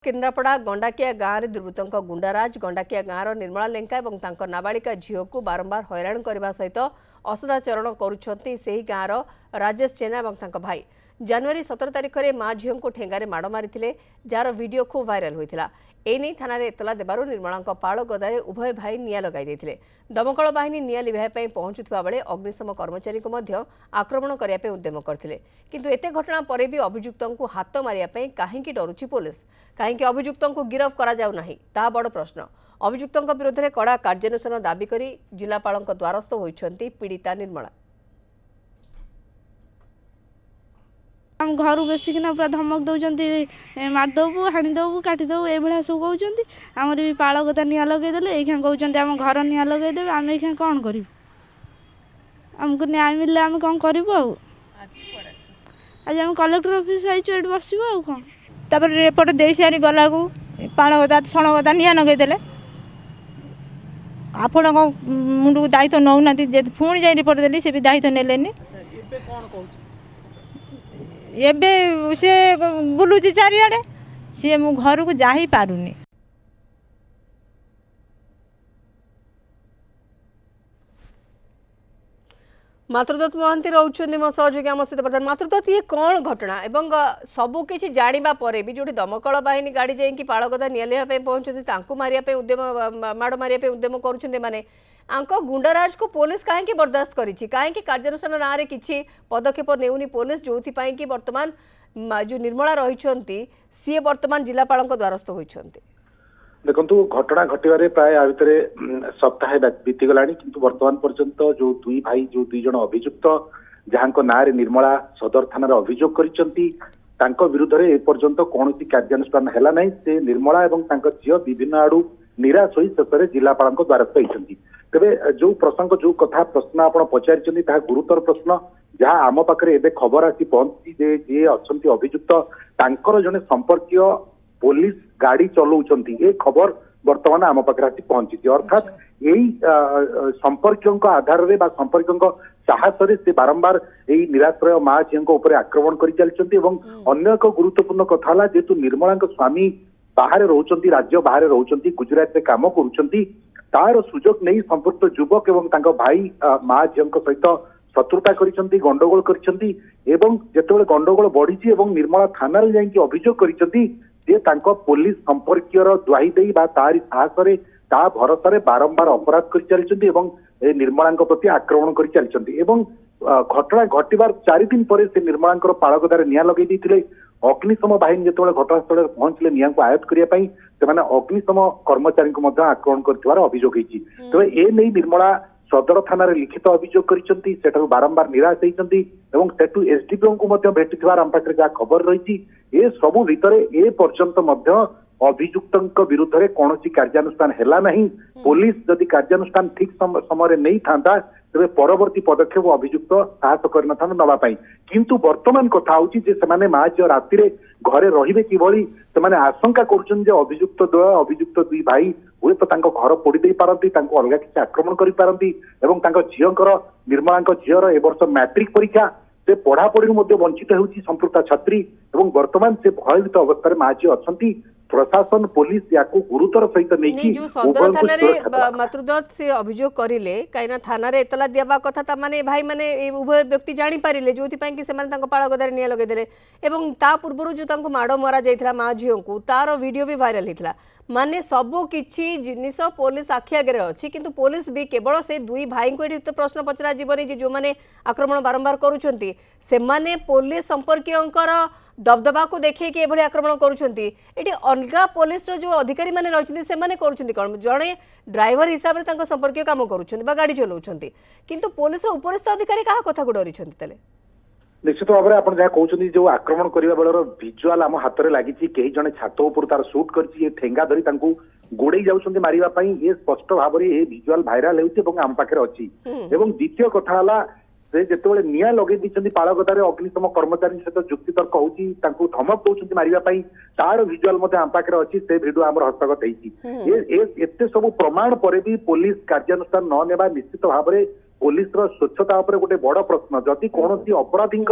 केन्द्रापड़ा गंडाकिया गाँव में दुर्वृत्तों गुंडाराज गंडाकिया गाँव निर्मला लेंका और नाबालिका झील को बारंबार हैरान करने सहित असदाचरण करुछंती सेही गाँव राजेश जेना और भाई जनवरी 17 तारिख में माँ झील को ठेंगारे माड़ मारी जार वीडियो खूब वायरल होता एने थाना एतला देबारु निर्मला पाड़ गदारे उभय भाई निया लगाई दमकल बाहिनी निया लिभाई पहुंचुवा बेले अग्निशम कर्मचारी को आक्रमण करने उद्यम करते किंतु एते घटना पर भी अभियुक्तों को हाथ मारिया कहीं डरुची पुलिस कहीं अभियुक्तों को गिरफ करा जाउ नाही ता बड़ प्रश्न अभियुक्तों विरुद्ध में कड़ा कार्यानुष्ठान दाबी कर जिलापाल द्वारस्थ होती पीड़िता निर्मला हम घर बसिकिना पूरा धमक दौरान मारिदेबू हाणीदेबू काटिदेबू ये सब कहते आमर भी पाड़ गदा निआ लगेदे ये कहते आम घर निआ लगेदे आम ये कौन करूँ आमको न्याय मिलले आम कौन करूँ आज आम कलेक्टर ऑफिस आई बसबू आ कौन तापर रिपोर्ट दे सारी गला को पाड़ गदा छण गदा निआ लगेदे आपण मुंड को दायित्व नौना पुणी जा रिपोर्ट देली से भी दायित्व नेलेनी एबे से बुलुची चारिआडे सी मु घर को जा ही पारुनी मातृदत्त महांती रोचंदी मो सहयोगी आम सहित प्रधान मातृदत्त ये कौन घटना एवं सबू किसी जानिबा परे भी जो दमकल बाहिनी गाड़ी जाइए पाड़गदा निया पहुंचती मारिया उद्यम माड़ मारिया उद्यम करुँच माने गुंडाराज को पुलिस कहीं बर्दास्त करी कहीं कार्यानुष्ठान ना कि पदक्षेप नेउनी पुलिस जो कि वर्तमान जो निर्मला रही सी वर्तमान जिलापाल द्वारस्थ होती देखु घटना घटवे प्राय आ भितर सप्ताह बीतीगला किंतु वर्तमान पर्यंत जो दुई भाई जो दुई जन अभियुक्त जहां ना निर्मला सदर थाना अभियोग कर विरुद्ध में एपर्यंत कौन कार्यानुष्ठान है ना से निर्मला और झील विभिन्न आड़ू निराश हो शेष जिलापाल द्वारस्थ होती तेरे जो प्रसंग जो कथा प्रश्न आप पचारि गुरुतर प्रश्न जहाँ आम पाखे एवं खबर आसी पहुंची जी अच्छा अभियुक्त तांकर जने संपर्कीय पुलिस गाड़ी चलाउछंती ए खबर वर्तमान आम पाखे आसी पहुंची अर्थात यही संपर्कियों आधार रे संपर्कियों साहस से बारंबार यही निराश्रय माँ झील आक्रमण कर चलती अन्य एक गुरुत्वपूर्ण कथा जेहेतु निर्मला स्वामी बाहर रोचंती राज्य बाहर रोचंती गुजरात में काम करुछंती तार सुजोग नहीं संपुक्त युवक एवं भाई माँ झील सहित शत्रुता करिसेंती गंडगोल करिसेंती एवं जेतेबेले गंडगोल बढ़ी एवं निर्मला थाना रे जाइए अभियोग करिसेंती जे तांको पुलिस संपर्कीय दुआई दे तारी साहस ता भरोसा बारंबार अपराध कर चलती एवं निर्मला प्रति आक्रमण कर चलती एवं घटना घटवार 4 दिन पर से निर्मला पाड़गदार निया लगे देते अग्निशम बाहिनी जो घटनास्थल पहुंचले निया को आयत्त करने से अग्निशम कर्मचारी को आक्रमण कर अभियोग होती तेज ए नहीं निर्मला सदर थाना लिखित अभियोग कर बारंबार निराश होती सेठू एसडीपीओ को भेटी आम पाखे जहाँ खबर रही ए सबू भितर ए पर्यंत अभियुक्त विरुद्ध में कौन कार्यानुष्ठान है ना पुलिस जदि कार्यानुष्ठान ठीक समय नहीं था तेरे परवर्ती पदक्षेप अभियुक्त साहस कर नवाई किंतु वर्तमान कथा होने माँ झील राति घरे रे किभली से आशंका करजुक्त दुई भाई हुए तो घर पोड़ी दे पारती अलग किसी आक्रमण करपारती झील निर्मला झील ए वर्ष मैट्रिक परीक्षा से पढ़ापढ़ी वंचित होती संपृक्ता छात्री और वर्तमान से भयभीत अवस्था माँ झील अच्छा प्रशासन पुलिस या गुरुतर सहित नहीं जो सदर थाना मातृदत्त से अभियोग करिले कहीं थाना रे एतला देवा कथा माने भाई माने उभय व्यक्ति जानी पारिले जो कि से पाड़ गदारे निया लगेदेले एवं ता पूर्व जो माड़ मरा जाइथिला माँ झील को तार वीडियो भी वायरल होता माने सबू किछि जिनिस पुलिस आखि आगे अच्छी किंतु पुलिस भी केवल से दुई भाई को ये प्रश्न पचरा जीवनी जो मैंने आक्रमण बारंबार करुछंती से माने पुलिस संपर्कीयंकर दबदबा को देखे कि एभली आक्रमण करुछंती एटी अलगा पुलिस जो अधिकारी माने रहछंती से माने करुछंती कोन जणे ड्राइवर हिसाब रे तांको संपर्कीय काम करुछंती बा गाड़ी चलाउछंती किंतु पुलिस रो उपरिस्थ अधिकारी कहा कथा को डरिछंती तले निश्चित भाव में आप जहाँ कहते जो आक्रमण करने बेलर भिजुआल आम हाथ में लगी कई जन छात उपर तार सुट कर ठेंगा धरी गोड़े जाऊँ मारे ये स्पष्ट भाव में ये भिजुआल भाइराल होम पाखे अच्छी द्वितीय कथा से जिते निया लगे दी पाड़गदार अग्निशम कर्मचारी सहित जुक्तितर्क होती धमक दौरान मारे तार भिजुआल आम पाखे अच्छी से भिडियो आम हस्तगत होते सब प्रमाण पर भी पुलिस कार्यानुष्ठान न नेबा निश्चित भाव में पुलिस स्वच्छता गोटे बड़ प्रश्न जदि कौन अपराधी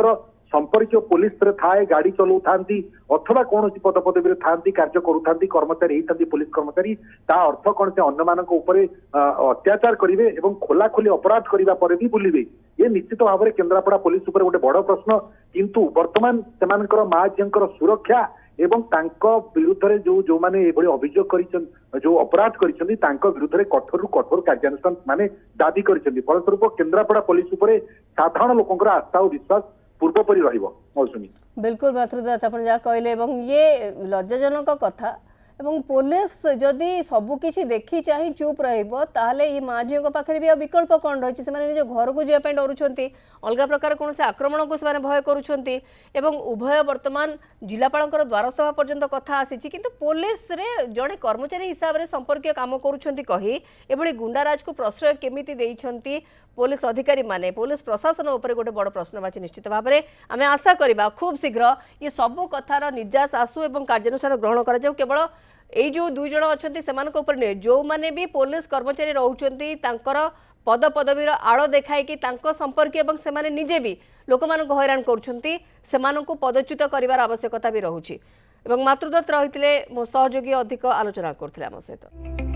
संपर्क पुलिस रे थाए गाड़ी चलाऊ थांती अथवा कौन पदपदवी थांती कार्य करूथांती कर्मचारी होती पुलिस कर्मचारी ता अर्थ कौन से अन्य मानक ऊपर अत्याचार करेंगे एवं खोला खोली अपराध करने पर भी बुलिबे ये निश्चित भाव में केन्द्रापड़ा पुलिस ऊपर गोटे बड़ प्रश्न किंतु वर्तमान से माँ झीर सुरक्षा एवं विरुद्ध रे जो माने एभली अभियोग करिसन जो अपराध करिसन तांको विरुद्ध रे कठोर कठोर कार्यानुष्ठान माने दाबी करिसन फलस्वरूप केन्द्रापड़ा पुलिस उपरे साधारण लोकंकर आस्था और विश्वास पूर्वपरि रहिबो मौसुमी। बिल्कुल मातृदात आपण जा कहले एवं ये लज्जाजनक कथा एवं पुलिस जदि सबकिछि देखी चाहे चुप रहिबो ताहले ये माँ झीओं पाखे भी विकल्प कौन रही से निज घर को जावाई डरुंट अलग प्रकार कौन से आक्रमण को से भय करुंट एवं उभय वर्तमान जिलापाल द्वारसभा पर्यंत कथा आसी किंतु पुलिस रे जड़े कर्मचारी हिसाब से संपर्क काम करुंट कही एभली गुंडाराज को प्रश्रय केमिति देइछंती पुलिस अधिकारी माने पुलिस प्रशासन उपर गोटे बड़ प्रश्नवाची निश्चित भाव में आम आशा करवा खूब शीघ्र ये सबू कथार निर्यास आसू और कार्यानुष्ठान ग्रहण कर केवल यही जो दुई जन अच्छा जो मैंने भी पुलिस कर्मचारी रोचंती पद पदवीर आड़ देखाई संपर्क और से निजे भी लोक हैरान कर पदच्युत कर आवश्यकता भी रोचे। मातृदत्त रही मो सहयोगी अधिक आलोचना करते आम सहित।